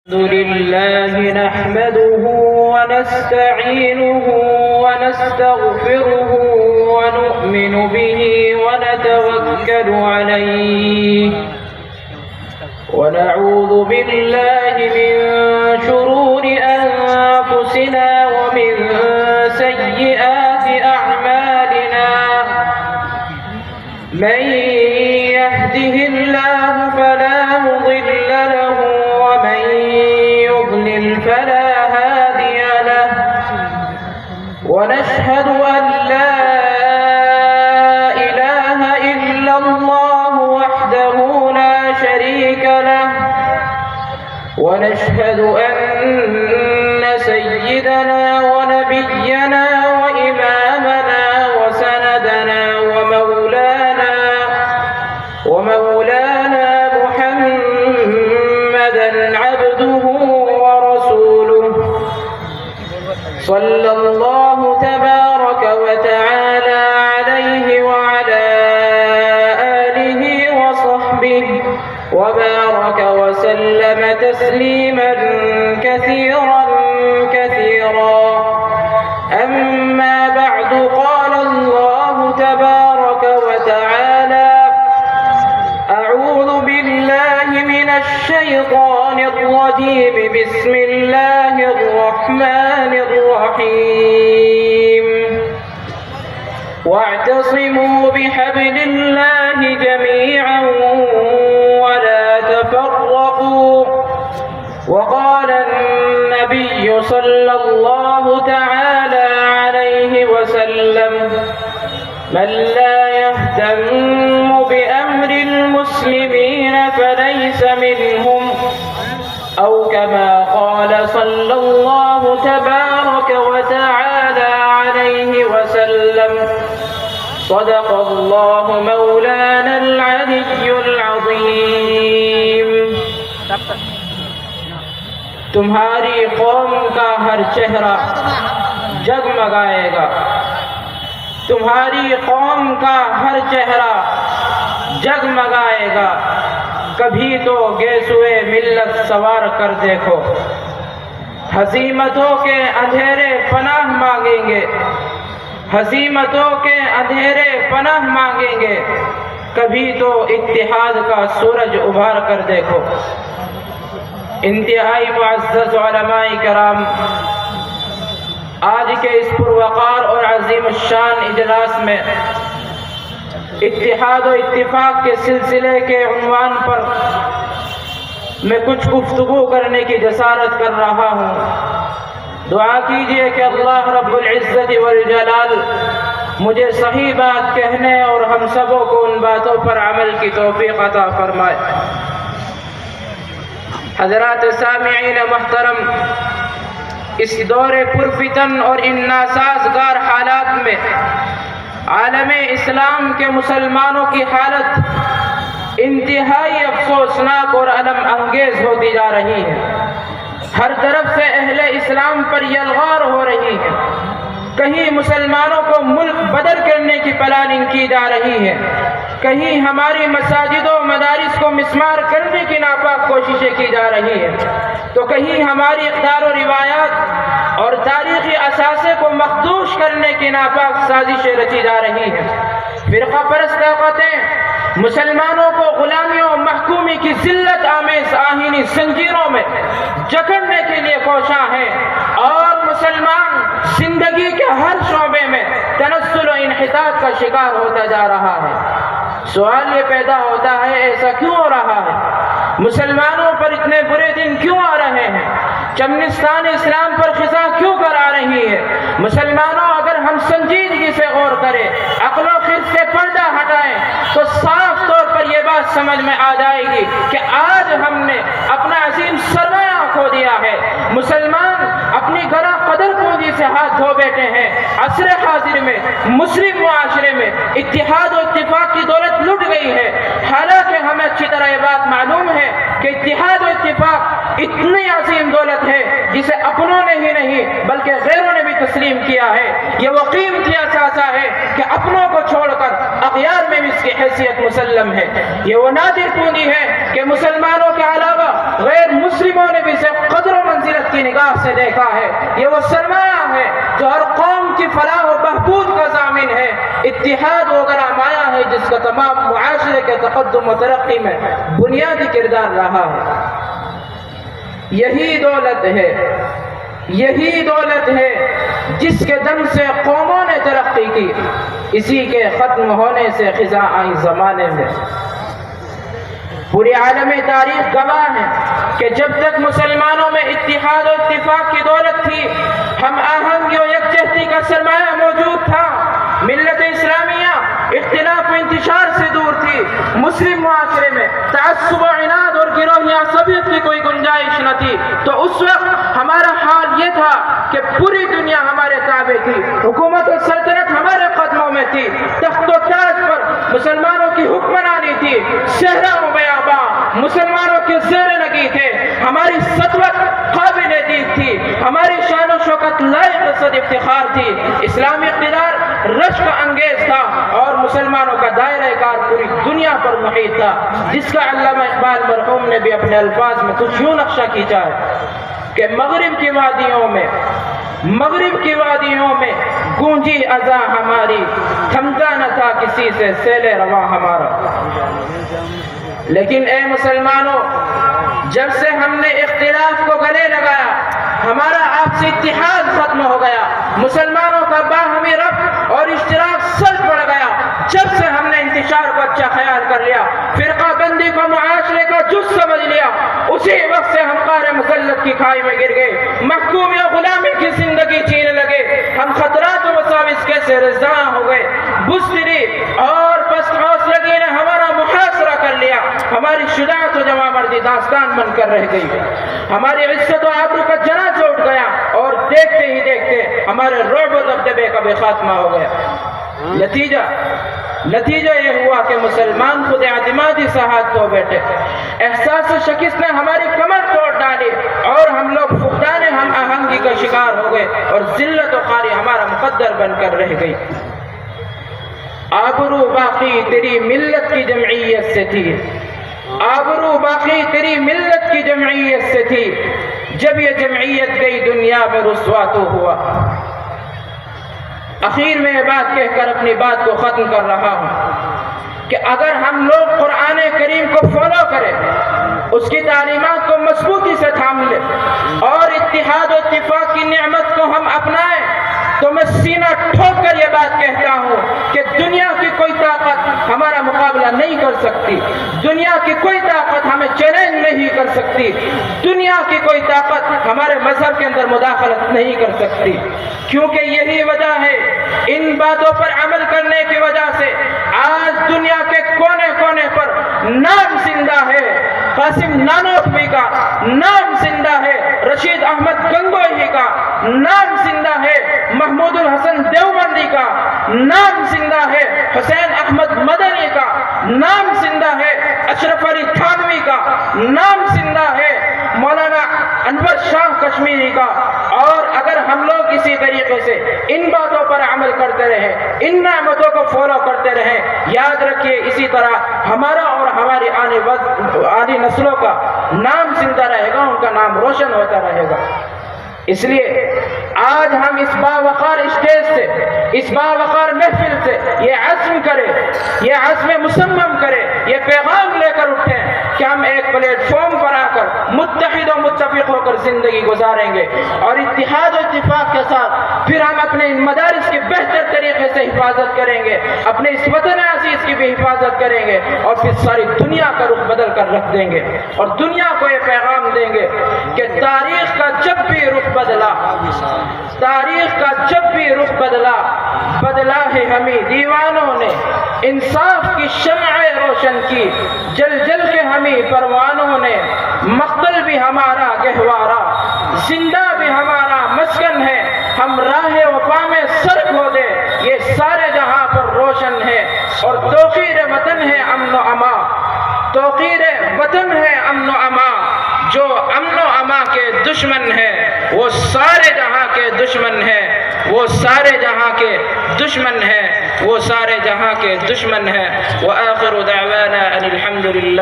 الحمد لله نحمده ونستعينه ونستغفره ونؤمن به ونتوكل عليه ونعوذ بالله من شرور أنفسنا ومن سيئات أعمالنا من يهده الله فلا مضل له ومن يضلل فلا هادي له ونشهد أن لا إله إلا الله وحده لا شريك له ونشهد أن سيدنا ونبينا وإمامنا وسندنا ومولانا محمدا عبده ورسوله صلى الله تبارك وتعالى عليه وعلى آله وصحبه وبارك وسلم تسليما كثيرا أما بعد قال الله تبارك وتعالى أعوذ بالله من الشيطان الرجيم بسم الله الرحمن الرحيم واعتصموا بحبل الله جميعا ولا تفرقوا وقال النبي صلى الله تعالى عليه وسلم من لا يهتم بأمر المسلمين فليس منهم أو كما قال صلى الله تبارك وتعالى عليه وسلم صدق الله مولانا العلي العظيم تمہاری قوم کا ہر چہرہ جگمگائے گا تمہاری قوم کا ہر چہرہ جگمگائے گا کبھی تو گیسوئے ملت سوار کر دیکھو ہزیمتوں کے اندھیرے پناہ مانگیں گے ہزیمتوں کے اندھیرے پناہ مانگیں گے کبھی تو اتحاد کا سورج ابھار کر دیکھو انتہائی معزز علماء کرام آج کے اس پروقار اور عظیم الشان اجلاس میں اتحاد و اتفاق کے سلسلے کے عنوان پر میں کچھ گفتگو کرنے کی جسارت کر رہا ہوں دعا کیجئے کہ اللہ رب العزت والجلال مجھے صحیح بات کہنے اور ہم سبوں کو ان باتوں پر عمل کی توفیق عطا فرمائے حضرات سامعین محترم اس دور پرفتن اور ان ناسازگار حالات میں عالم اسلام کے مسلمانوں کی حالت انتہائی افسوسناک اور الم انگیز ہوتی جا رہی ہے ہر طرف سے اہل اسلام پر یلغار ہو رہی ہے کہیں مسلمانوں کو ملک بدر کرنے کی پلاننگ کی جا رہی ہے کہیں ہماری مساجد و مدارس کو مسمار کرنے کی ناپاک کوششیں کی جا رہی ہے تو کہیں ہماری اقدار و روایات اور تاریخی اثاثے کو مخدوش کرنے کی ناپاک سازشیں رچی جا رہی ہیں فرقہ پرست طاقتیں مسلمانوں کو غلامیوں و محکومی کی ذلت آمیز آہینی زنجیروں میں جکڑنے کے لیے کوشاں ہیں اور مسلمان زندگی کے ہر شعبے میں تنزل و انحطاط کا شکار ہوتا جا رہا ہے سوال یہ پیدا ہوتا ہے ایسا کیوں ہو رہا ہے مسلمانوں پر اتنے برے دن کیوں آ رہے ہیں چمنستان اسلام پر خزاں کیوں کر آ رہی ہے مسلمانوں اگر ہم سنجیدگی سے غور کریں عقل و خرد سے پردہ ہٹائیں تو صاف طور پر یہ بات سمجھ میں آ جائے گی کہ آج ہم نے اپنا عظیم سرمایہ کھو دیا ہے مسلمان اپنی گراں قدر پونجی سے ہاتھ دھو بیٹھے ہیں عصر حاضر میں مسلم معاشرے میں اتحاد و اتفاق کی دولت لٹ گئی ہے حالانکہ ہمیں اچھی طرح یہ بات معلوم ہے کہ اتحاد و اتفاق اتنی عظیم دولت ہے جسے اپنوں نے ہی نہیں بلکہ غیروں نے بھی تسلیم کیا ہے یہ وہ قیمتی اثاثہ ہے کہ اپنوں کو چھوڑ کر اغیار میں بھی اس کی حیثیت مسلم ہے. یہ وہ نادر پونجی ہے کہ مسلمانوں کے علاوہ غیر مسلموں نے بھی اسے سے دیکھا ہے، یہ وہ سرمایہ ہے جو ہر قوم کی فلاح و بہبود کا ضامن ہے۔ اتحاد وہ گرامایا ہے جس کا تمام معاشرے کے تقدم و ترقی میں بنیادی کردار رہا ہے۔ یہی دولت ہے، یہی دولت ہے جس کے دم سے قوموں نے ترقی کی، اسی کے ختم ہونے سے خزاں آئی زمانے میں۔ پوری عالمی تاریخ گواہ ہے کہ جب تک مسلمانوں میں اتحاد و اتفاق کی دولت تھی، ہم آہنگی و یکجہتی کا سرمایہ موجود تھا، ملت اسلامیہ اختلاف و انتشار سے دور تھی، مسلم معاشرے میں تعصب و عناد اور گروہی عصبیت کی کوئی گنجائش نہ تھی، تو اس وقت ہمارا حال یہ تھا کہ پوری دنیا ہمارے تابع تھی، حکومت و سلطنت ہمارے قدموں میں تھی، تخت و تاج پر مسلمانوں کی حکمرانی تھی، صحرا و بیاباں مسلمانوں کے زیر لگی تھے، ہماری سطوت قابل دید تھی، ہماری شان و شوکت لائق صد افتخار تھی، اسلامی اقتدار رشک انگیز تھا اور مسلمانوں کا دائرہ کار پوری دنیا پر محیط تھا، جس کا علامہ اقبال مرحوم نے بھی اپنے الفاظ میں کچھ یوں نقشہ کھینچا ہے کہ مغرب کی وادیوں میں گونجی اذاں ہماری، تھمتا نہ تھا کسی سے سیل رواں ہمارا۔ لیکن اے مسلمانوں، جب سے ہم نے اختلاف کو گلے لگایا، ہمارا آپسی اتحاد ختم ہو گیا، مسلمانوں کا باہمی ربط اور اشتراک سلب بڑھ گیا، جب سے ہم نے انتشار کو اچھا خیال کر لیا، فرقہ بندی کو معاشرے کا جز سمجھ لیا، اسی وقت سے ہم قعر مسلط کی کھائی میں گر گئے، محکومی و غلامی کی زندگی جینے لگے، ہم خطرات و وساوس کے سے رضاں ہو گئے، بزدلی اور پست حوصلگی نے ہمارا محاصرہ کر لیا، ہماری شجاعت و جوان مردی داستان بن کر رہ گئی، ہماری عزت و آبرو کا جنازہ اٹھ گیا اور دیکھتے ہی دیکھتے ہمارے رعب و دبدبے کا بے خاتمہ ہو گیا۔ نتیجہ یہ ہوا کہ مسلمان خود اعتمادی سے ہاتھ دھو بیٹھے، احساس شکست نے ہماری کمر توڑ ڈالی اور ہم لوگ فقدان ہم آہنگی کا شکار ہو گئے اور ذلت و خواری ہمارا مقدر بن کر رہ گئی۔ آبرو باقی تیری ملت کی جمعیت سے تھی، آبرو باقی تیری ملت کی جمعیت سے تھی، جب یہ جمعیت گئی دنیا میں رسوا تو ہوا۔ اخیر میں یہ بات کہہ کر اپنی بات کو ختم کر رہا ہوں کہ اگر ہم لوگ قرآن کریم کو فالو کریں، اس کی تعلیمات کو مضبوطی سے تھام لیں اور اتحاد و اتفاق کی نعمت کو ہم اپنائیں، تو میں سینہ ٹھوک کر یہ بات کہتا ہوں کہ دنیا کی کوئی طاقت ہمارا مقابلہ نہیں کر سکتی، دنیا کی کوئی طاقت ہمیں چیلنج نہیں کر سکتی، دنیا کی کوئی طاقت ہمارے مذہب کے اندر مداخلت نہیں کر سکتی، کیونکہ یہی وجہ ہے، ان باتوں پر عمل کرنے کی وجہ سے آج دنیا کے کونے کونے پر نام زندہ ہے، قاسم نانوتوی کا نام زندہ ہے، رشید احمد گنگوہی کا نام زندہ ہے، محمود الحسن دیوبندی کا نام زندہ ہے، حسین احمد مدنی کا نام زندہ ہے، اشرف علی تھانوی کا نام زندہ ہے، مولانا انور شاہ کشمیری کا۔ اور اگر ہم لوگ اسی طریقے سے ان باتوں پر عمل کرتے رہیں، ان نعمتوں کو فالو کرتے رہیں، یاد رکھیے اسی طرح ہمارا اور ہماری آنے نسلوں کا نام زندہ رہے گا، ان کا نام روشن ہوتا رہے گا۔ اس لیے آج ہم اس باوقار اسٹیج سے، اس باوقار محفل سے یہ عزم کریں، یہ عزم مصمم کریں، یہ پیغام لے کر اٹھیں کہ ہم ایک پلیٹ فارم پر آ کر متحد و متفق ہو کر زندگی گزاریں گے، اور اتحاد و اتفاق کے ساتھ پھر ہم اپنے ان مدارس کی بہتر طریقے سے حفاظت کریں گے، اپنے اس وطن عزیز کی بھی حفاظت کریں گے، اور پھر ساری دنیا کا رخ بدل کر رکھ دیں گے، اور دنیا کو یہ پیغام دیں گے کہ تاریخ کا جب بھی رخ بدلا، تاریخ کا جب بھی رخ بدلا، بدلا ہے ہمیں دیوانوں نے، انصاف کی شمع روشن کی، جل جل کے ہمیں پروانوں نے، مقتل بھی ہمارا گہوارہ، زندہ بھی ہمارا مسکن ہے، ہم راہ وفا میں سر کھو دے، یہ سارے جہاں پر روشن ہے، اور توقیر وطن ہے امن و امان، توقیر وطن ہے امن و امان، جو امن و امان کے دشمن ہے وہ سارے جہاں کے دشمن ہے، وہ سارے جہاں کے دشمن ہے، وہ سارے جہاں کے دشمن ہے۔ وآخر دعوانا ان الحمد للہ۔